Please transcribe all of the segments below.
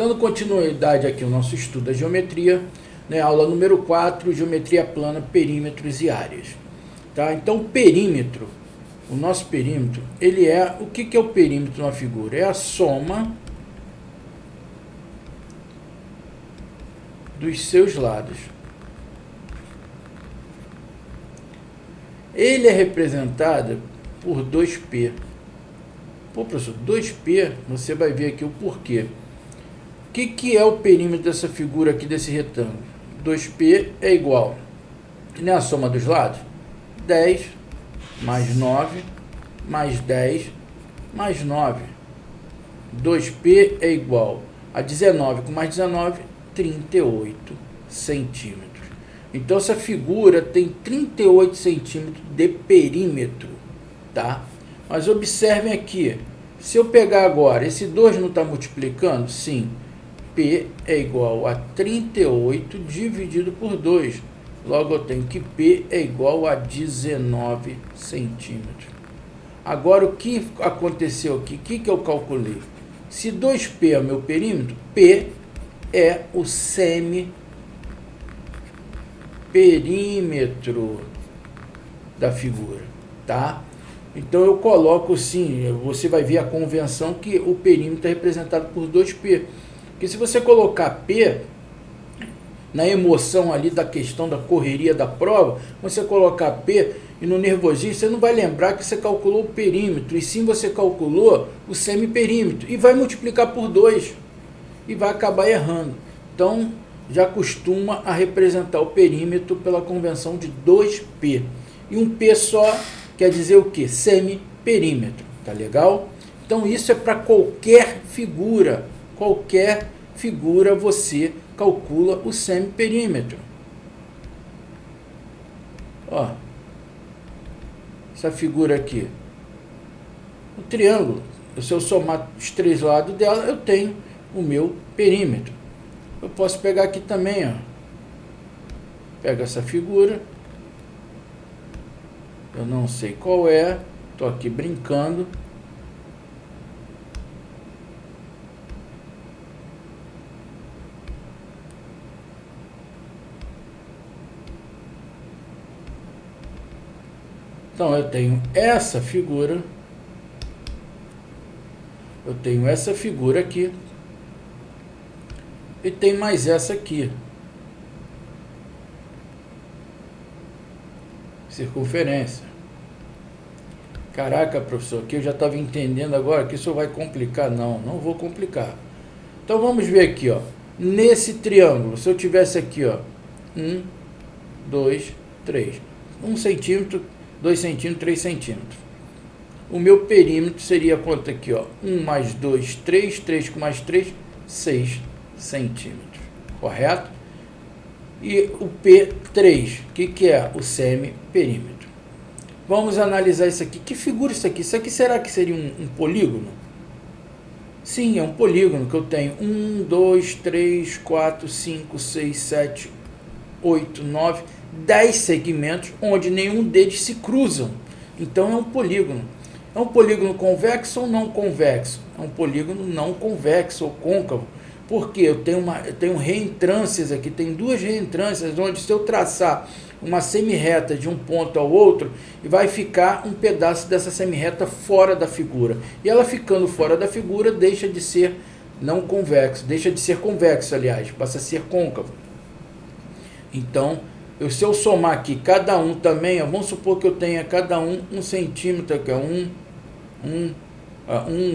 Dando continuidade aqui ao nosso estudo da geometria, né, aula número 4, geometria plana, perímetros e áreas. Tá? Então, o perímetro, o nosso perímetro, ele é... O que é o perímetro numa figura? É a soma dos seus lados. Ele é representado por 2P. Pô, professor, 2P, você vai ver aqui o porquê. O que é o perímetro dessa figura aqui, desse retângulo? 2P é igual, né, a soma dos lados? 10 mais 9 mais 10 mais 9. 2P é igual a 19 com mais 19, 38 centímetros. Então, essa figura tem 38 centímetros de perímetro, tá? Mas observem aqui, se eu pegar agora, esse 2 não está multiplicando? Sim. P é igual a 38 dividido por 2. Logo, eu tenho que P é igual a 19 centímetros. Agora, o que aconteceu aqui? O que eu calculei? Se 2P é o meu perímetro, P é o semi-perímetro da figura, tá? Então, eu coloco sim, você vai ver a convenção que o perímetro é representado por 2P. Porque se você colocar P, na emoção ali da questão da correria da prova, você colocar P e no nervosismo, você não vai lembrar que você calculou o perímetro, e sim você calculou o semiperímetro, e vai multiplicar por 2, e vai acabar errando. Então, já costuma a representar o perímetro pela convenção de 2P. E um P só quer dizer o quê? Semiperímetro, tá legal? Então, isso é para qualquer figura. Qualquer figura você calcula o semiperímetro. Ó, essa figura aqui, o triângulo, se eu somar os 3 lados dela, eu tenho o meu perímetro. Eu posso pegar aqui também, ó, pega essa figura, eu não sei qual é, estou aqui brincando. Então, eu tenho essa figura aqui, e tem mais essa aqui, circunferência. Caraca, professor, aqui eu já estava entendendo agora que isso vai complicar. Não vou complicar. Então, vamos ver aqui, ó, nesse triângulo, se eu tivesse aqui, ó, 1, 2, 3, 1 centímetro, 2 centímetros, 3 centímetros. O meu perímetro seria quanto aqui, ó? 1 mais 2, 3, 3 com mais 3, 6 centímetros. Correto? E o P3, que é o semiperímetro. Vamos analisar isso aqui. Que figura isso aqui? Isso aqui será que seria um polígono? Sim, é um polígono que eu tenho 1, 2, 3, 4, 5, 6, 7, 8, 9... 10 segmentos, onde nenhum deles se cruzam. Então, é um polígono. É um polígono convexo ou não convexo? É um polígono não convexo ou côncavo. Porque eu tenho reentrâncias aqui, tem 2 reentrâncias, onde se eu traçar uma semirreta de um ponto ao outro, vai ficar um pedaço dessa semirreta fora da figura. E ela ficando fora da figura, deixa de ser não convexo, deixa de ser convexo, aliás, passa a ser côncavo. Então, se eu somar aqui cada um também, ó, vamos supor que eu tenha cada um 1 centímetro, que é 1,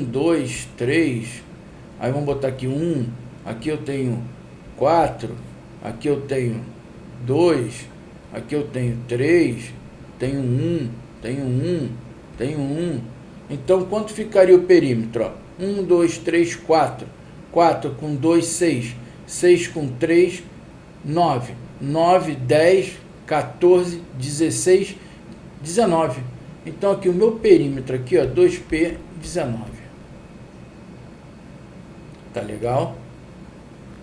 2, 3, aí vamos botar aqui 1, aqui eu tenho 4, aqui eu tenho 2, aqui eu tenho 3, tenho 1, tenho 1, tenho 1. Então, quanto ficaria o perímetro? Ó? 1, 2, 3, 4. 4 com 2, 6. 6 com 3, 9. 9, 10, 14, 16, 19. Então, aqui o meu perímetro, aqui, ó, 2P, 19. Tá legal?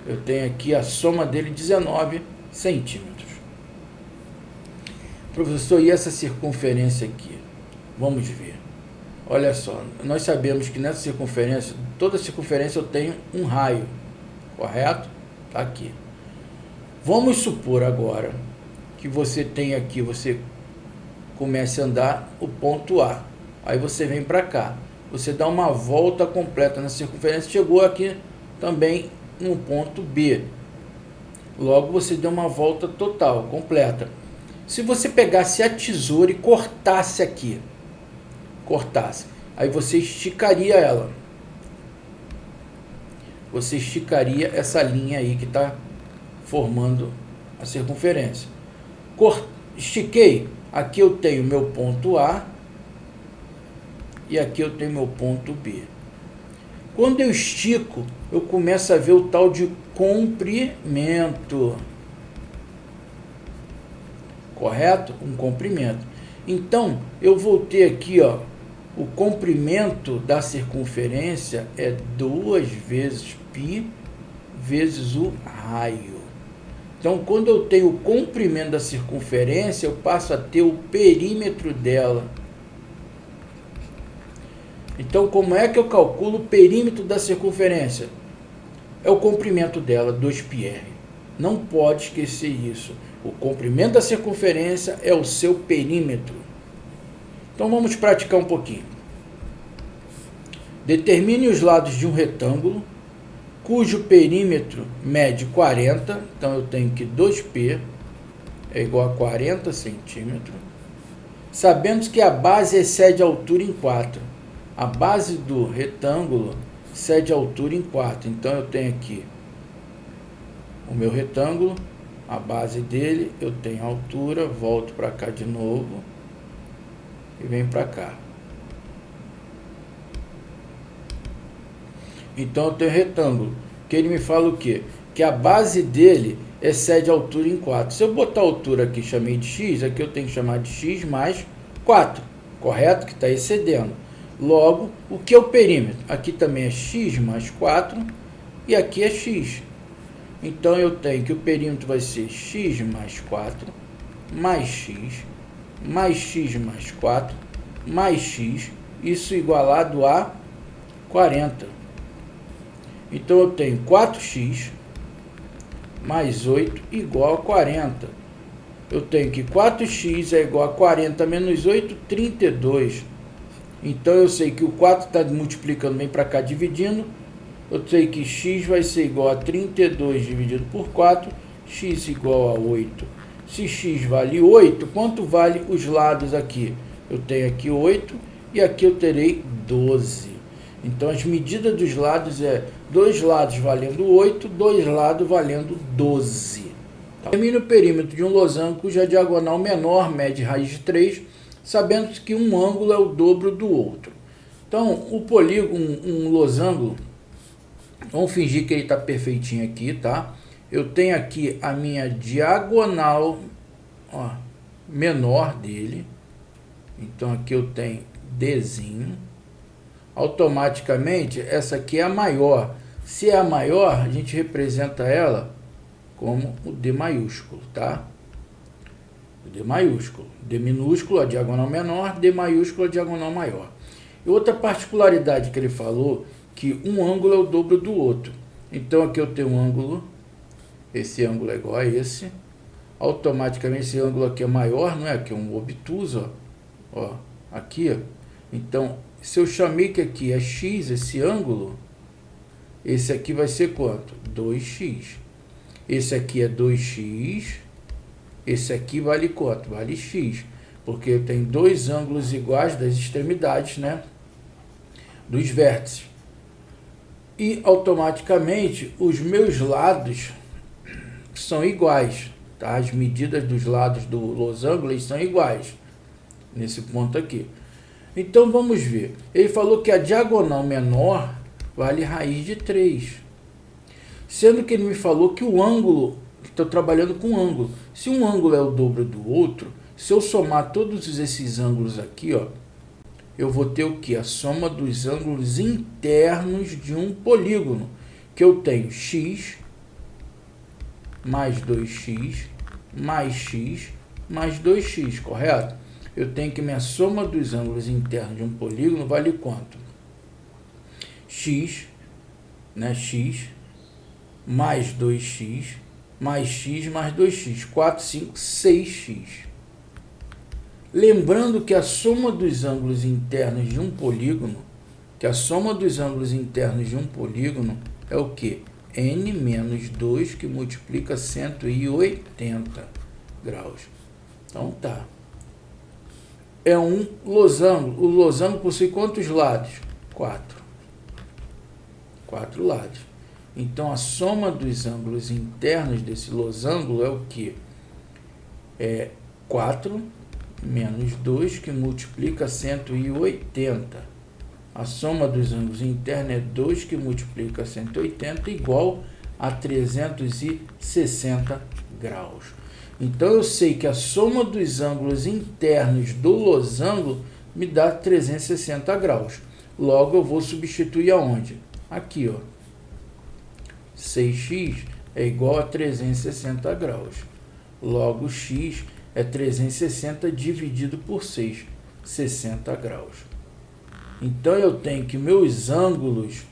Eu tenho aqui a soma dele, 19 centímetros. Professor, e essa circunferência aqui? Vamos ver. Olha só, nós sabemos que nessa circunferência, toda circunferência eu tenho um raio. correto? Tá aqui. Vamos supor agora que você tem aqui, você comece a andar o ponto A. Aí você vem para cá. Você dá uma volta completa na circunferência, chegou aqui também no ponto B. Logo você deu uma volta total, completa. Se você pegasse a tesoura e cortasse aqui, aí você esticaria ela. Você esticaria essa linha aí que está formando a circunferência. Estiquei, aqui eu tenho meu ponto A e aqui eu tenho meu ponto B. Quando eu estico, eu começo a ver o tal de comprimento. Correto? Um comprimento. Então, eu vou ter aqui, ó, o comprimento da circunferência é 2 vezes π vezes o raio. Então, quando eu tenho o comprimento da circunferência, eu passo a ter o perímetro dela. Então, como é que eu calculo o perímetro da circunferência? É o comprimento dela, 2πr. Não pode esquecer isso. O comprimento da circunferência é o seu perímetro. Então, vamos praticar um pouquinho. Determine os lados de um retângulo, cujo perímetro mede 40. Então, eu tenho que 2π é igual a 40 centímetros. Sabemos que a base excede a altura em 4. A base do retângulo excede a altura em 4. Então, eu tenho aqui o meu retângulo, a base dele, eu tenho a altura, volto para cá de novo e venho para cá. Então, eu tenho retângulo, que ele me fala o quê? Que a base dele excede a altura em 4. Se eu botar a altura aqui, chamei de x, aqui eu tenho que chamar de x mais 4, correto? Que está excedendo. Logo, o que é o perímetro? Aqui também é x mais 4 e aqui é x. Então, eu tenho que o perímetro vai ser x mais 4 mais x mais 4 mais x, isso igualado a 40. Então, eu tenho 4x mais 8 igual a 40. Eu tenho que 4x é igual a 40 menos 8, 32. Então, eu sei que o 4 está multiplicando bem para cá, dividindo. Eu sei que x vai ser igual a 32 dividido por 4, x igual a 8. Se x vale 8, quanto vale os lados aqui? Eu tenho aqui 8 e aqui eu terei 12. Então, as medidas dos lados é 2 lados valendo 8, 2 lados valendo 12. Determine o perímetro de um losango cuja diagonal menor mede raiz de 3, sabendo que um ângulo é o dobro do outro. Então, o polígono, um losango, vamos fingir que ele está perfeitinho aqui, tá? Eu tenho aqui a minha diagonal, ó, menor dele. Então, aqui eu tenho Dzinho. Automaticamente, essa aqui é a maior. Se é a maior, a gente representa ela como o D maiúsculo, tá? O D maiúsculo. D minúsculo, a diagonal menor, D maiúsculo, a diagonal maior. E outra particularidade que ele falou, que um ângulo é o dobro do outro. Então, aqui eu tenho um ângulo, esse ângulo é igual a esse. Automaticamente, esse ângulo aqui é maior, não é? Aqui é um obtuso, ó. Aqui, ó. Então, se eu chamei que aqui é x, esse ângulo, esse aqui vai ser quanto? 2x. Esse aqui é 2x. Esse aqui vale quanto? Vale x. Porque eu tenho dois ângulos iguais das extremidades, né? Dos vértices. E automaticamente os meus lados são iguais, tá? As medidas dos lados do losango são iguais nesse ponto aqui. Então vamos ver. Ele falou que a diagonal menor vale raiz de 3. Sendo que ele me falou que o ângulo, estou trabalhando com ângulo. Se um ângulo é o dobro do outro, se eu somar todos esses ângulos aqui, ó, eu vou ter o que? A soma dos ângulos internos de um polígono. Que eu tenho x mais 2x mais x mais 2x, correto? Eu tenho que minha soma dos ângulos internos de um polígono vale quanto? X, né? X mais 2x, mais x, mais 2x. 4, 5, 6x. Lembrando que a soma dos ângulos internos de um polígono, é o quê? N menos 2, que multiplica 180 graus. Então, tá. É um losango. O losango possui quantos lados? 4. 4 lados. Então, a soma dos ângulos internos desse losango é o quê? É 4 menos 2, que multiplica 180. A soma dos ângulos internos é 2, que multiplica 180, igual a 360 graus. Então, eu sei que a soma dos ângulos internos do losango me dá 360 graus. Logo, eu vou substituir aonde? Aqui, ó. 6x é igual a 360 graus. Logo, x é 360 dividido por 6, 60 graus. Então, eu tenho que os ângulos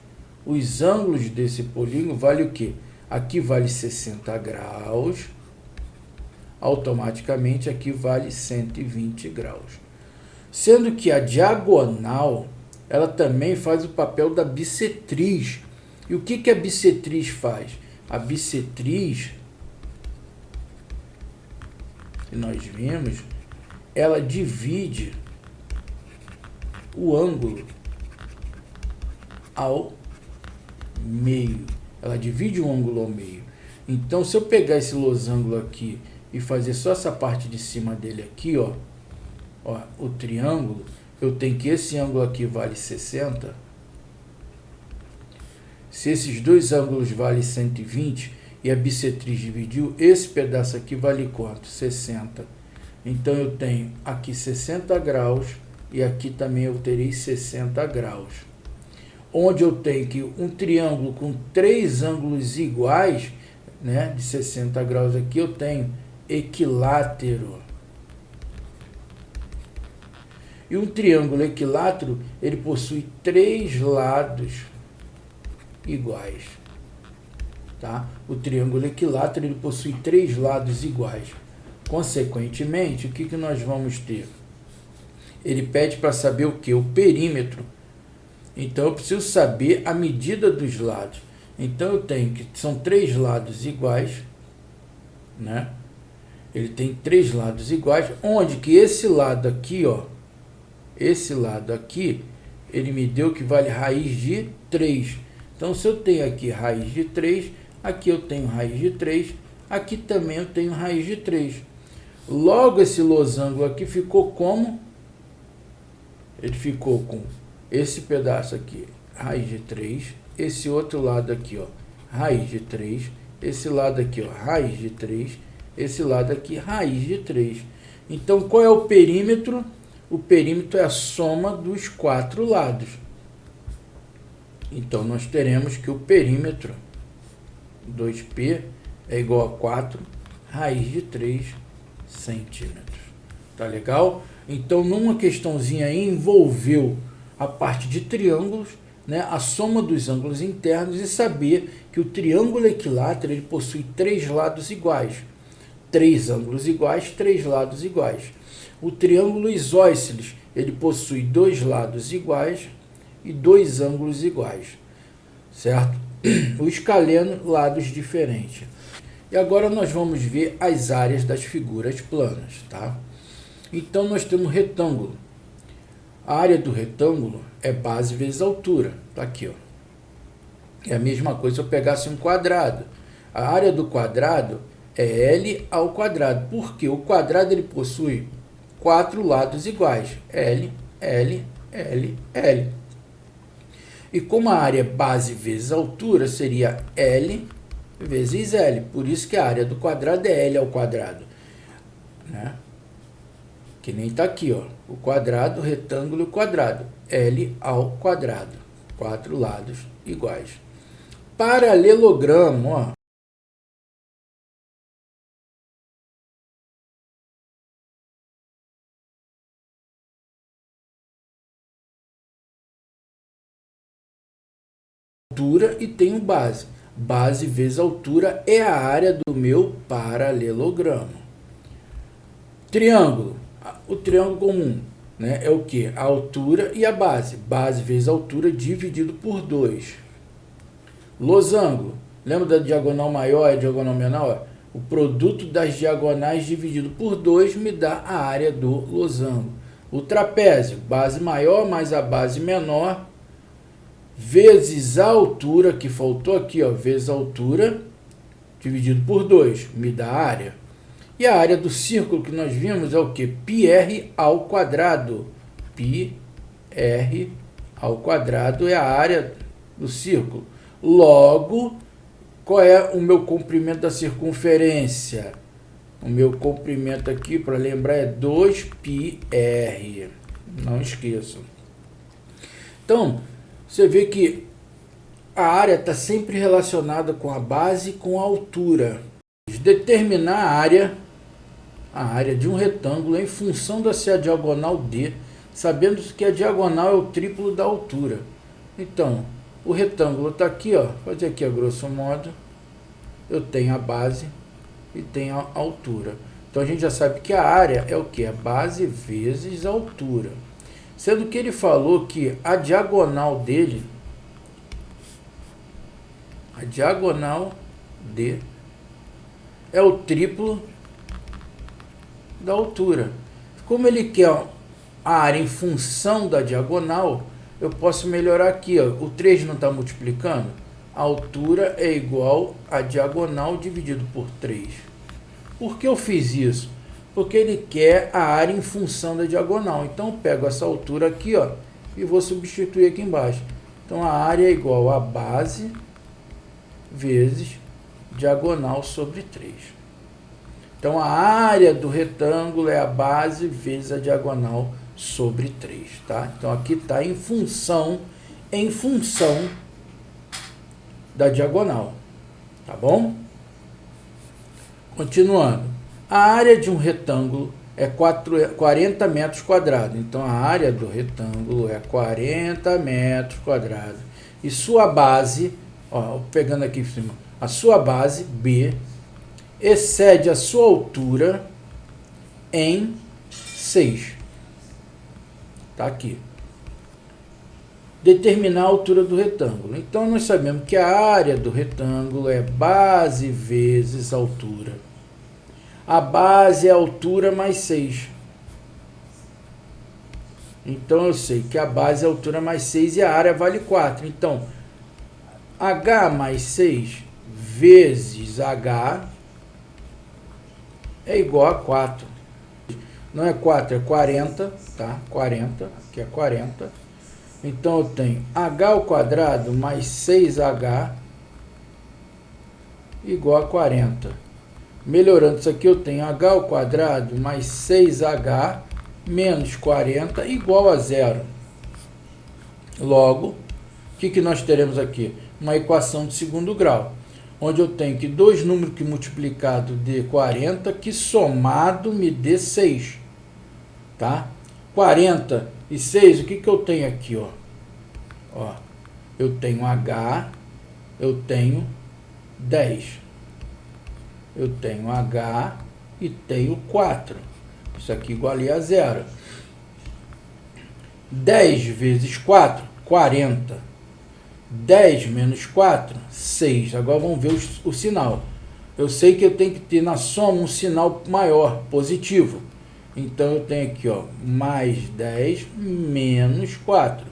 desse polígono vale o quê? Aqui vale 60 graus, automaticamente aqui vale 120 graus. Sendo que a diagonal, ela também faz o papel da bissetriz. E o que a bissetriz faz? A bissetriz, que nós vimos, ela divide o ângulo ao meio. Ela divide o ângulo ao meio. Então, se eu pegar esse losango aqui e fazer só essa parte de cima dele aqui, ó, o triângulo, eu tenho que esse ângulo aqui vale 60. Se esses dois ângulos valem 120 e a bissetriz dividiu, esse pedaço aqui vale quanto? 60. Então, eu tenho aqui 60 graus e aqui também eu terei 60 graus. Onde eu tenho que um triângulo com 3 ângulos iguais, né, de 60 graus aqui, eu tenho equilátero. E um triângulo equilátero, ele possui 3 lados iguais. Tá? O triângulo equilátero, ele possui 3 lados iguais. Consequentemente, o que nós vamos ter? Ele pede para saber o que? O perímetro. Então, eu preciso saber a medida dos lados. Então, eu tenho que... São 3 lados iguais, né? Ele tem 3 lados iguais, onde que esse lado aqui, ó, esse lado aqui, ele me deu que vale raiz de 3. Então, se eu tenho aqui raiz de 3, aqui eu tenho raiz de 3, aqui também eu tenho raiz de 3. Logo, esse losango aqui ficou como? Ele ficou com esse pedaço aqui, raiz de 3, esse outro lado aqui, ó, raiz de 3, esse lado aqui, ó, raiz de 3, esse lado aqui, raiz de 3. Então, qual é o perímetro? O perímetro é a soma dos 4 lados. Então, nós teremos que o perímetro 2P é igual a 4 raiz de 3 centímetros. Tá legal? Então, numa questãozinha aí, envolveu a parte de triângulos, né, a soma dos ângulos internos e saber que o triângulo equilátero ele possui 3 lados iguais. 3 ângulos iguais, 3 lados iguais. O triângulo isósceles, ele possui 2 lados iguais e 2 ângulos iguais, certo? O escaleno, lados diferentes. E agora nós vamos ver as áreas das figuras planas, tá? Então, nós temos um retângulo. A área do retângulo é base vezes altura. Tá aqui, ó. É a mesma coisa se eu pegasse um quadrado. A área do quadrado é L ao quadrado. Porque o quadrado ele possui 4 lados iguais. L, L, L, L. E como a área é base vezes altura, seria L vezes L. Por isso que a área do quadrado é L ao quadrado, né? Que nem está aqui, ó. O quadrado, retângulo e quadrado. L ao quadrado. 4 lados iguais. Paralelogramo, ó. Altura e tenho base. Base vezes altura é a área do meu paralelogramo. Triângulo. O triângulo comum, né, é o que? A altura e a base. Base vezes altura dividido por 2. Losango. Lembra da diagonal maior e diagonal menor? O produto das diagonais dividido por 2 me dá a área do losango. O trapézio. Base maior mais a base menor vezes a altura, que faltou aqui, ó, vezes a altura, dividido por 2, me dá a área. E a área do círculo que nós vimos é o que? πr ao quadrado. πr ao quadrado é a área do círculo. Logo, qual é o meu comprimento da circunferência? O meu comprimento aqui, para lembrar, é 2πr. Não esqueçam. Então, você vê que a área está sempre relacionada com a base e com a altura. Determinar a área de um retângulo em função da sua diagonal D, sabendo que a diagonal é o triplo da altura. Então, o retângulo está aqui, ó, vou fazer aqui a grosso modo, eu tenho a base e tenho a altura. Então, a gente já sabe que a área é o que? A base vezes a altura. Sendo que ele falou que a diagonal dele, a diagonal D, é o triplo da altura. Como ele quer a área em função da diagonal, eu posso melhorar aqui, ó. O 3 não está multiplicando? A altura é igual a diagonal dividido por 3. Por que eu fiz isso? Porque ele quer a área em função da diagonal. Então, eu pego essa altura aqui, ó, e vou substituir aqui embaixo. Então, a área é igual a base vezes diagonal sobre 3. Então, a área do retângulo é a base vezes a diagonal sobre 3. Tá? Então, aqui está em função da diagonal. Tá bom? Continuando. A área de um retângulo é 40 metros quadrados. Então, a área do retângulo é 40 metros quadrados. E sua base, ó, pegando aqui em cima, a sua base, B, excede a sua altura em 6. Está aqui. Determinar a altura do retângulo. Então, nós sabemos que a área do retângulo é base vezes altura. A base é a altura mais 6. Então, eu sei que a base é a altura mais 6 e a área vale 4. Então, H mais 6 vezes H é igual a 4. Não é 4, é 40, tá? 40, aqui é 40. Então, eu tenho H ao quadrado mais 6H igual a 40. Melhorando isso aqui, eu tenho H ao quadrado mais 6H menos 40 igual a 0. Logo, o que nós teremos aqui? Uma equação de segundo grau, onde eu tenho que dois números que multiplicado dê 40, que somado me dê 6. Tá? 40 e 6, o que eu tenho aqui? Ó, eu tenho H, eu tenho 10. Eu tenho H e tenho 4. Isso aqui igualia a 0. 10 vezes 4, 40. 10 menos 4, 6. Agora vamos ver o sinal. Eu sei que eu tenho que ter na soma um sinal maior, positivo. Então, eu tenho aqui, ó, mais 10 menos 4.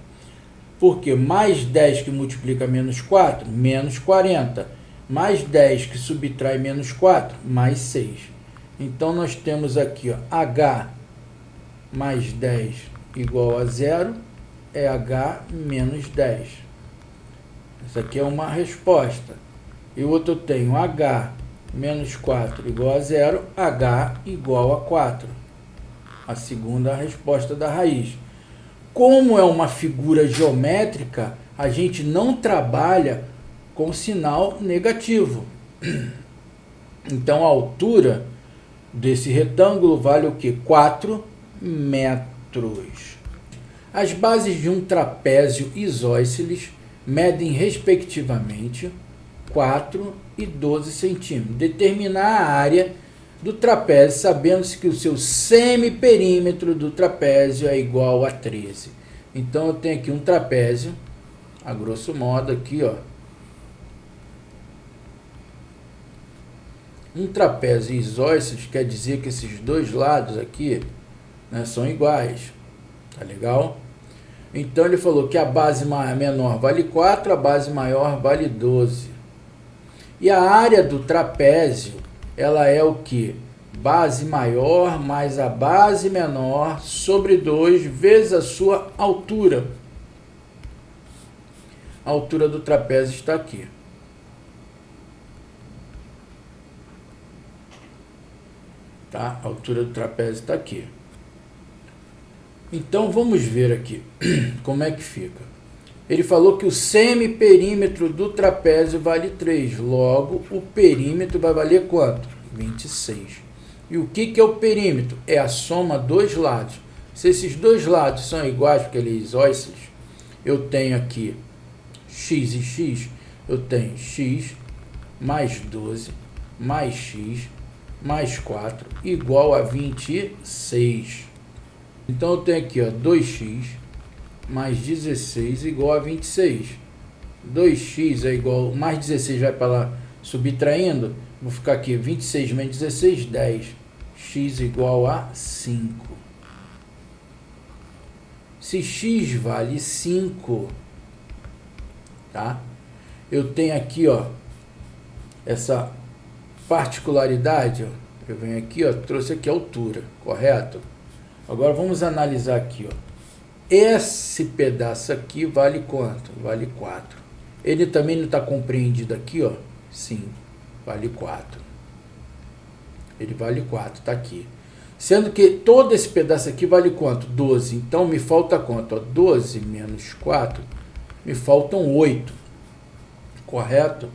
Porque mais 10 que multiplica menos 4, menos 40. Mais 10 que subtrai menos 4, mais 6. Então, nós temos aqui, ó, H mais 10 igual a 0, é H menos 10. Isso aqui é uma resposta. E o outro eu tenho H menos 4 igual a 0, H igual a 4. A segunda resposta da raiz. Como é uma figura geométrica, a gente não trabalha com sinal negativo. Então, a altura desse retângulo vale o quê? 4 metros. As bases de um trapézio isósceles medem, respectivamente, 4 e 12 centímetros. Determinar a área do trapézio, sabendo-se que o seu semiperímetro do trapézio é igual a 13. Então, eu tenho aqui um trapézio, a grosso modo aqui, ó. Um trapézio isósceles quer dizer que esses dois lados aqui, né, são iguais. Tá legal? Então, ele falou que a base menor vale 4, a base maior vale 12. E a área do trapézio, ela é o que? Base maior mais a base menor sobre 2 vezes a sua altura. A altura do trapézio está aqui. Tá? A altura do trapézio está aqui. Então, vamos ver aqui como é que fica. Ele falou que o semiperímetro do trapézio vale 3. Logo, o perímetro vai valer quanto? 26. E o que é o perímetro? É a soma dos lados. Se esses dois lados são iguais, porque ele é isósceles, eu tenho aqui x e x, eu tenho x mais 12 mais x mais 4 igual a 26. Então, eu tenho aqui, ó, 2x mais 16 igual a 26. 2x é igual, mais 16 vai para lá subtraindo, vou ficar aqui, 26 menos 16, 10. X igual a 5. Se x vale 5, tá? Eu tenho aqui, ó, essa particularidade, ó. Eu venho aqui, ó, trouxe aqui a altura, correto? Agora vamos analisar aqui, ó. Esse pedaço aqui vale quanto? Vale 4. Ele também não está compreendido aqui, ó? Sim, vale 4. Ele vale 4, está aqui. Sendo que todo esse pedaço aqui vale quanto? 12. Então, me falta quanto? Ó, 12 menos 4, me faltam 8. Correto?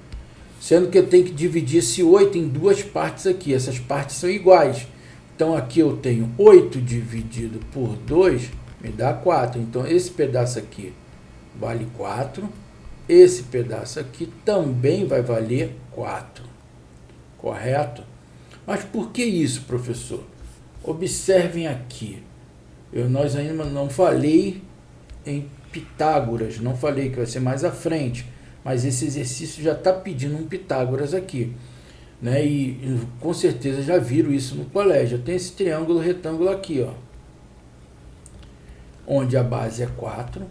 Sendo que eu tenho que dividir esse 8 em duas partes aqui. Essas partes são iguais. Então, aqui eu tenho 8 dividido por 2, me dá 4. Então, esse pedaço aqui vale 4. Esse pedaço aqui também vai valer 4. Correto? Mas por que isso, professor? Observem aqui. Nós ainda não falei em Pitágoras. Não falei, que vai ser mais à frente. Mas esse exercício já está pedindo um Pitágoras aqui. Né? E com certeza já viram isso no colégio. Tem esse triângulo retângulo aqui, ó, onde a base é 4,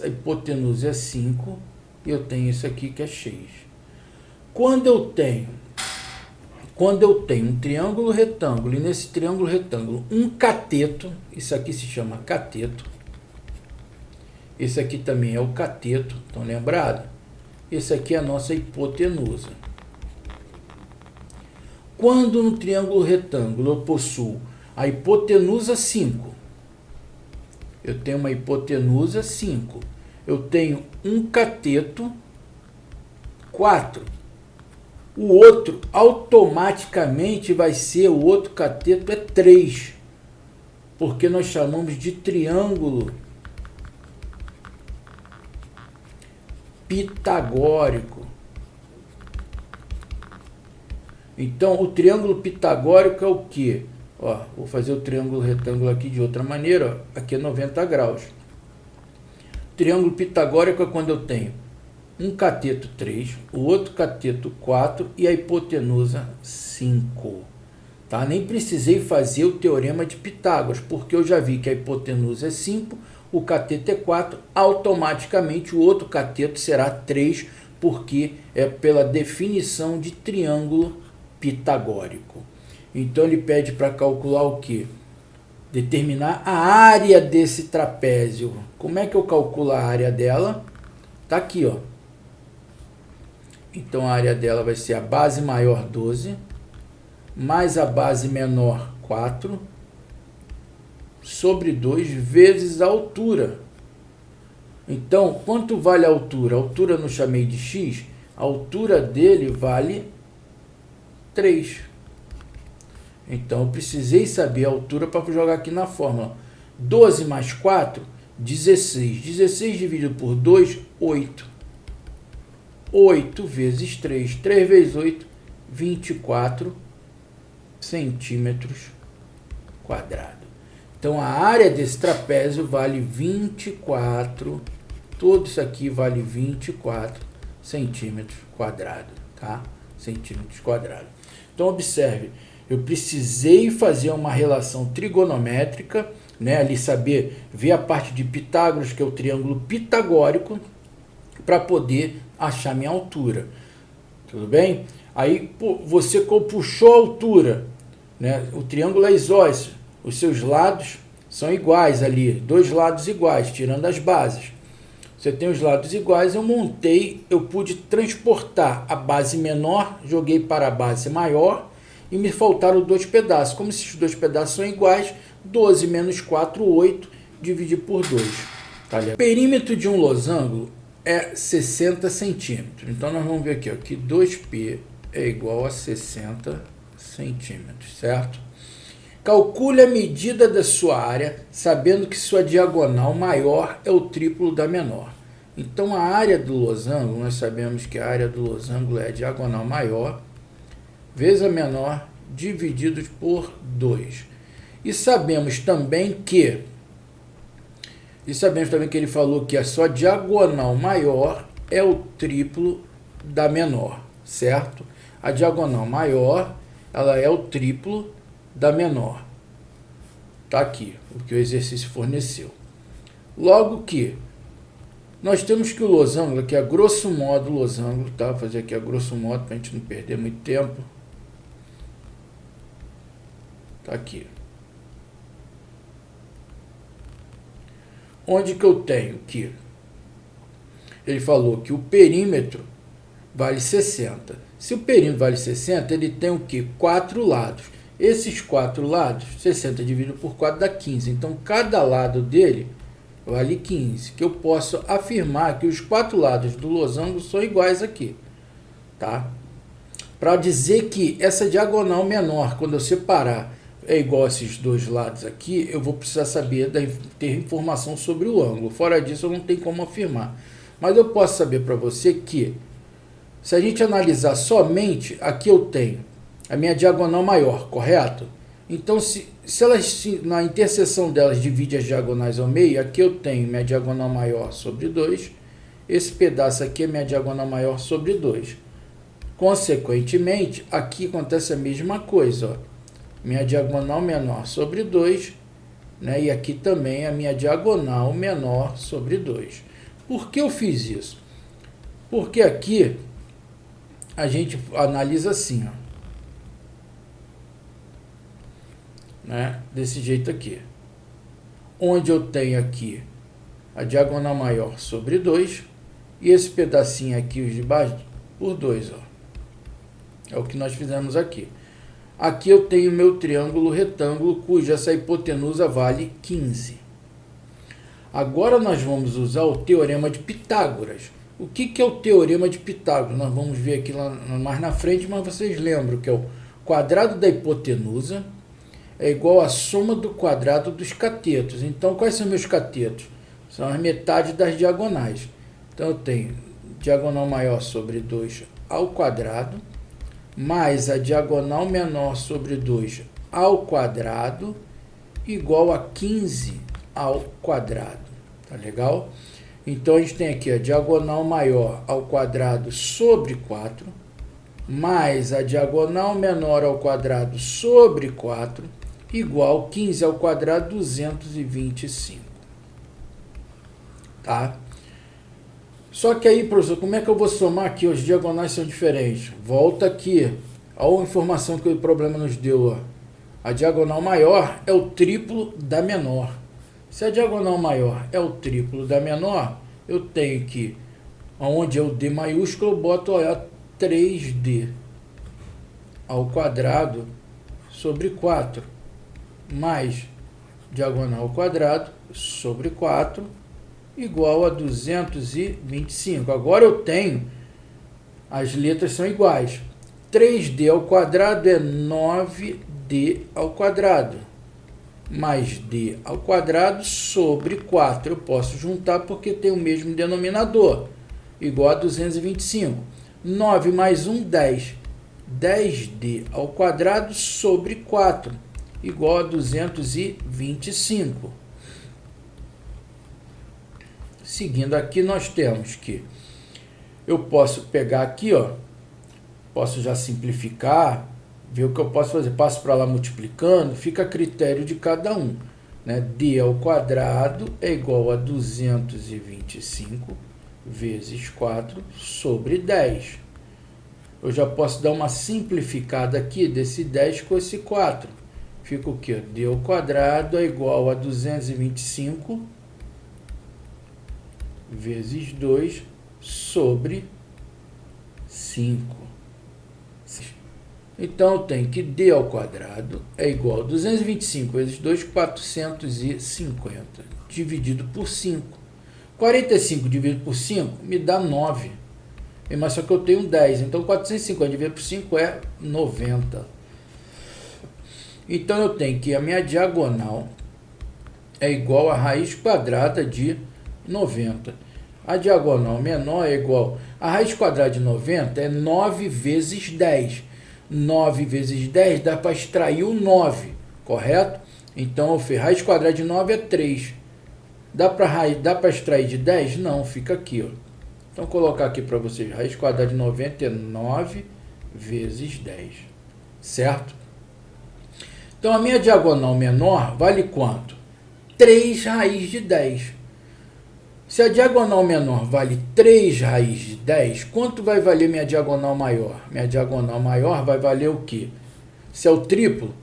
a hipotenusa é 5, e eu tenho isso aqui que é x. Quando eu tenho um triângulo retângulo, e nesse triângulo retângulo um cateto, isso aqui se chama cateto, esse aqui também é o cateto, estão lembrados? Esse aqui é a nossa hipotenusa. Quando no triângulo retângulo eu possuo a hipotenusa 5, eu tenho uma hipotenusa 5, eu tenho um cateto 4, o outro automaticamente vai ser, o outro cateto é 3, porque nós chamamos de triângulo pitagórico. Então, o triângulo pitagórico é o quê? Ó, vou fazer o triângulo retângulo aqui de outra maneira. Ó, aqui é 90 graus. Triângulo pitagórico é quando eu tenho um cateto 3, o outro cateto 4 e a hipotenusa 5. Tá? Nem precisei fazer o teorema de Pitágoras, porque eu já vi que a hipotenusa é 5, o cateto é 4, automaticamente o outro cateto será 3, porque é pela definição de triângulo pitagórico. Então, ele pede para calcular o quê? Determinar a área desse trapézio. Como é que eu calculo a área dela? Está aqui, ó. Então, a área dela vai ser a base maior 12, mais a base menor 4, sobre 2 vezes a altura. Então, quanto vale a altura? A altura eu não chamei de x, a altura dele vale 3. Então, eu precisei saber a altura para jogar aqui na fórmula. 12 mais 4, 16. 16 dividido por 2, 8. 8 vezes 3. 3 vezes 8, 24 centímetros quadrados. Então, a área desse trapézio vale 24, tudo isso aqui vale 24 centímetros quadrados, tá? Centímetros quadrados. Então, observe, eu precisei fazer uma relação trigonométrica, né? Ali ver a parte de Pitágoras, que é o triângulo pitagórico, para poder achar minha altura. Tudo bem? Aí, você puxou a altura, né? O triângulo é isósceles, os seus lados são iguais ali, dois lados iguais, tirando as bases. Você tem os lados iguais, eu pude transportar a base menor, joguei para a base maior e me faltaram 2 pedaços. Como esses 2 pedaços são iguais, 12 menos 4, 8, dividir por 2. Tá? O perímetro de um losango é 60 centímetros. Então, nós vamos ver aqui, ó, que 2π é igual a 60 centímetros, certo? Calcule a medida da sua área, sabendo que sua diagonal maior é o triplo da menor. Então, a área do losango, nós sabemos que a área do losango é a diagonal maior vezes a menor divididos por 2. E sabemos também que ele falou que a sua diagonal maior é o triplo da menor, certo? A diagonal maior, ela é o triplo da menor. Tá aqui o que o exercício forneceu. Logo que nós temos que o losango, aqui a grosso modo o losango, tá? Vou fazer aqui a grosso modo para a gente não perder muito tempo. Tá aqui. Onde que eu tenho que ele falou que o perímetro vale 60. Se o perímetro vale 60, ele tem o que? 4 lados. Esses 4 lados, 60 dividido por 4 dá 15. Então, cada lado dele vale 15. Que eu posso afirmar que os 4 lados do losango são iguais aqui. Tá? Para dizer que essa diagonal menor, quando eu separar, é igual a esses 2 lados aqui, eu vou precisar ter informação sobre o ângulo. Fora disso, eu não tenho como afirmar. Mas eu posso saber para você que, se a gente analisar somente, aqui eu tenho a minha diagonal maior, correto? Então, se na interseção delas divide as diagonais ao meio, aqui eu tenho minha diagonal maior sobre 2, esse pedaço aqui é minha diagonal maior sobre 2. Consequentemente, aqui acontece a mesma coisa, ó. Minha diagonal menor sobre 2, né? E aqui também a minha diagonal menor sobre 2. Por que eu fiz isso? Porque aqui a gente analisa assim, ó. Né? Desse jeito aqui. Onde eu tenho aqui a diagonal maior sobre 2 e esse pedacinho aqui, os de baixo, por 2, ó. É o que nós fizemos aqui. Aqui eu tenho meu triângulo retângulo, cuja essa hipotenusa vale 15. Agora nós vamos usar o teorema de Pitágoras. O que é o teorema de Pitágoras? Nós vamos ver aqui mais na frente, mas vocês lembram que é o quadrado da hipotenusa é igual à soma do quadrado dos catetos. Então, quais são meus catetos? São as metades das diagonais. Então, eu tenho diagonal maior sobre 2 ao quadrado, mais a diagonal menor sobre 2 ao quadrado, igual a 15 ao quadrado. Tá legal? Então, a gente tem aqui a diagonal maior ao quadrado sobre 4, mais a diagonal menor ao quadrado sobre 4, igual 15 ao quadrado, 225. Tá? Só que aí, professor, como é que eu vou somar aqui? Os diagonais são diferentes. Volta aqui. Olha a informação que o problema nos deu. Ó. A diagonal maior é o triplo da menor. Se a diagonal maior é o triplo da menor, eu tenho que, onde é o D maiúsculo, eu boto 3D ao quadrado sobre 4, mais diagonal ao quadrado sobre 4, igual a 225. Agora eu tenho, as letras são iguais. 3D ao quadrado é 9D ao quadrado, mais D ao quadrado sobre 4. Eu posso juntar porque tem o mesmo denominador. igual a 225. 9 mais 1, 10. 10d ao quadrado sobre 4, igual a 225. Seguindo aqui, nós temos que eu posso pegar aqui, ó, posso já simplificar, ver o que eu posso fazer. Passo para lá multiplicando, fica a critério de cada um, né? D ao quadrado é igual a 225 vezes 4 sobre 10. Eu já posso dar uma simplificada aqui desse 10 com esse 4. Fica o quê? D ao quadrado é igual a 225 vezes 2 sobre 5. Então, eu tenho que D ao quadrado é igual a 225 vezes 2, 450, dividido por 5. 45 dividido por 5 me dá 9. Mas só que eu tenho 10, então 450 dividido por 5 é 90. Então, eu tenho que a minha diagonal é igual a raiz quadrada de 90. A diagonal menor é igual a raiz quadrada de 90 é 9 vezes 10. 9 vezes 10 dá para extrair o 9, correto? Então, raiz quadrada de 9 é 3. Dá para extrair de 10? Não, fica aqui, ó. Então, vou colocar aqui para vocês, raiz quadrada de 90 é 9 vezes 10, certo? Então, a minha diagonal menor vale quanto? 3 raiz de 10. Se a diagonal menor vale 3 raiz de 10, quanto vai valer minha diagonal maior? Minha diagonal maior vai valer o quê? Se é o triplo,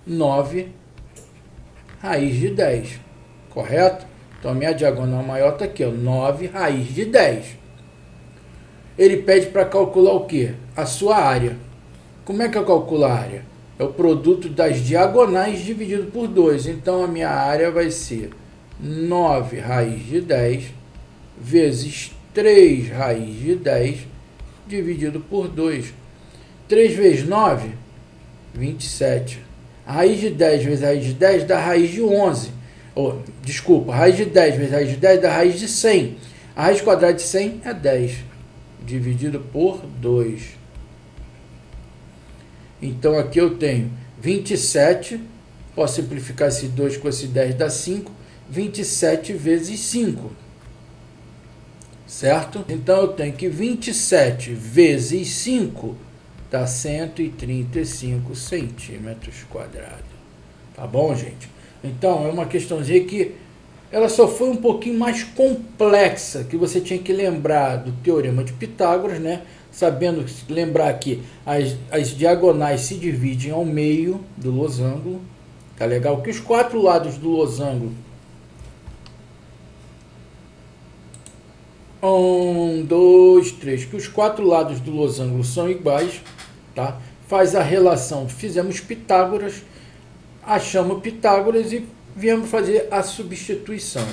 9 raiz de 10, correto? Então, a minha diagonal maior está aqui, ó, 9 raiz de 10. Ele pede para calcular o quê? A sua área. Como é que eu calculo a área? É o produto das diagonais dividido por 2. Então, a minha área vai ser 9 raiz de 10 vezes 3 raiz de 10 dividido por 2. 3 vezes 9, 27. A raiz de 10 vezes a raiz de 10 dá raiz de 11. Desculpa, a raiz de 10 vezes a raiz de 10 dá raiz de 100. A raiz quadrada de 100 é 10, dividido por 2. Então, aqui eu tenho 27, posso simplificar esse 2 com esse 10, dá 5. 27 vezes 5, certo? Então, eu tenho que 27 vezes 5 dá 135 centímetros quadrados. Tá bom, gente? Então, é uma questãozinha que ela só foi um pouquinho mais complexa, que você tinha que lembrar do Teorema de Pitágoras, né? Sabendo, lembrar que as diagonais se dividem ao meio do losango. Tá legal? Que os 4 lados do losango 1, 2, 3, que os 4 lados do losango são iguais, tá? Faz a relação, fizemos Pitágoras, achamos Pitágoras e viemos fazer a substituição.